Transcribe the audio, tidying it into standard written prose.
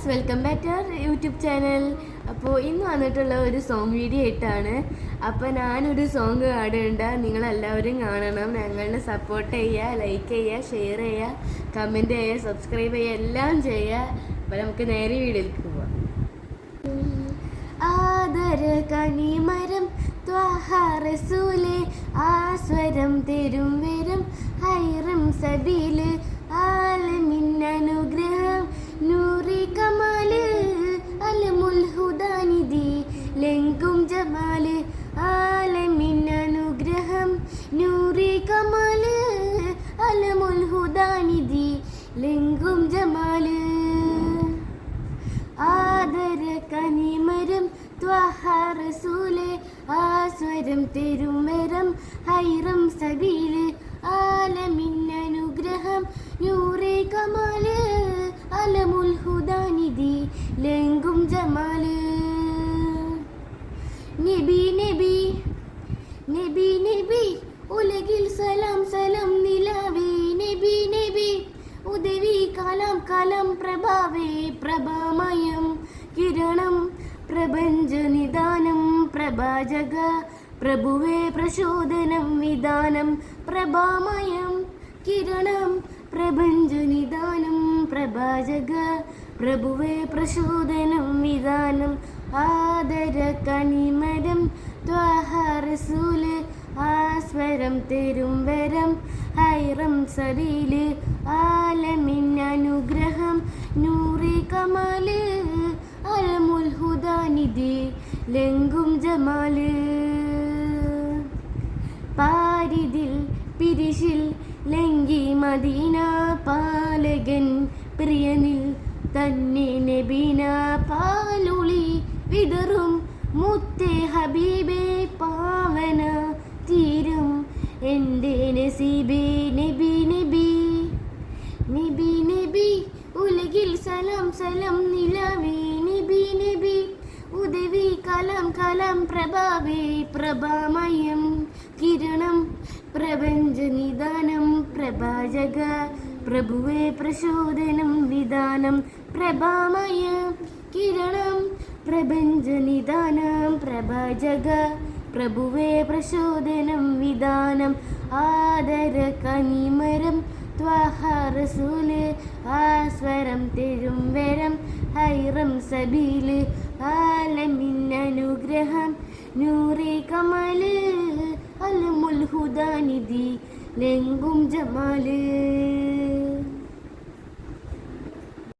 Viewers, welcome back to our YouTube channel. അപ്പോൾ ഇന്ന് വന്നിട്ടുള്ള ഒരു സോങ് വീഡിയോ ആയിട്ടാണ്. അപ്പോൾ ഞാനൊരു സോങ് പാടുന്നുണ്ട്, നിങ്ങളെല്ലാവരും കാണണം. ഞങ്ങളെ സപ്പോർട്ട് ചെയ്യുക, ലൈക്ക് ചെയ്യുക, ഷെയർ ചെയ്യുക, കമൻറ്റ് ചെയ്യുക, സബ്സ്ക്രൈബ് ചെയ്യുക, എല്ലാം ചെയ്യുക. അപ്പോൾ നമുക്ക് നേരെ വീഡിയോയിലേക്ക് പോവാം. ആദര കണിമരം ത്വഹറസൂലെ ആസ്വരം തെരും വരം ഹൈറം സബീല് ആലമിൻ അനുഗ്രഹം നൂറി കമാല് അലമുൽ ഹുദാനിധി ലെങ്കും ജമാല് ആലമിൻ അനുഗ്രഹം നൂറി കമാല് അലമുൽ ഹുദാനിധി ലെങ്കും ജമാല് ആദര കനിമരം ത്വഹറസൂലെ ആസ്വരം തെരും വരം ഹൈറം സബീല് ആലമിൻ അനുഗ്രഹം നൂറെ കമാല് അലമുൽ ഹുദാനിധി ലെങ്കും ജമാല് നബി നബി നബി നബി ഉലകിൽ സലാം സലാം നിലാവേ നബി നബി ഉദവി കാലം കാലം പ്രഭാവേ പ്രഭാമയം കിരണം പ്രപഞ്ച നിദാനം പ്രഭാജക പ്രഭുവേ പ്രചോദനം വിധാനം പ്രഭാമയം കിരണം പ്രപഞ്ച നിദാനം പ്രഭാജക പ്രഭുവേ പ്രചോദനം വിധാനം ആദര കനിമരം ത്വഹറസൂല് ആസ്വരം തെരും വരം ഹൈറം സബീല് ആലമിൻ അനുഗ്രഹം നൂറെ കമാല് അലമുൽ ഹുദാനിധി ലെങ്കും ജമാല് പാരിതിൽ പിരിശിൽ ലങ്കി മദീന പാലകൻ പ്രിയനിൽ തന്നെ നബീന പാലുളി വിതറും മുത്തേ ഹബീബേ പാവന തീരും എൻ്റെ നസീബേ നബി നബി നബി നബി ഉലകിൽ സലാം സലാം നിലാവേ നബി നബി ഉദവി കലാം കലാം പ്രഭാവേ പ്രഭാമയം കിരണം പ്രപഞ്ച നിദാനം പ്രഭാജക പ്രഭുവേ പ്രചോദനം വിധാനം പ്രഭാമയം കിരണം പ്രപഞ്ച നിദാനം പ്രഭാജക പ്രഭുവേ പ്രചോദനം വിധാനം ആദര കനിമരം ത്വഹറസൂല് ആസ്വരം തെരും വരം ഹൈറം സബീല് ആലമിൻ അനുഗ്രഹം നൂറെ കമാല് അലമുൽ ഹുദാനിധി ലെങ്കും ജമാല്.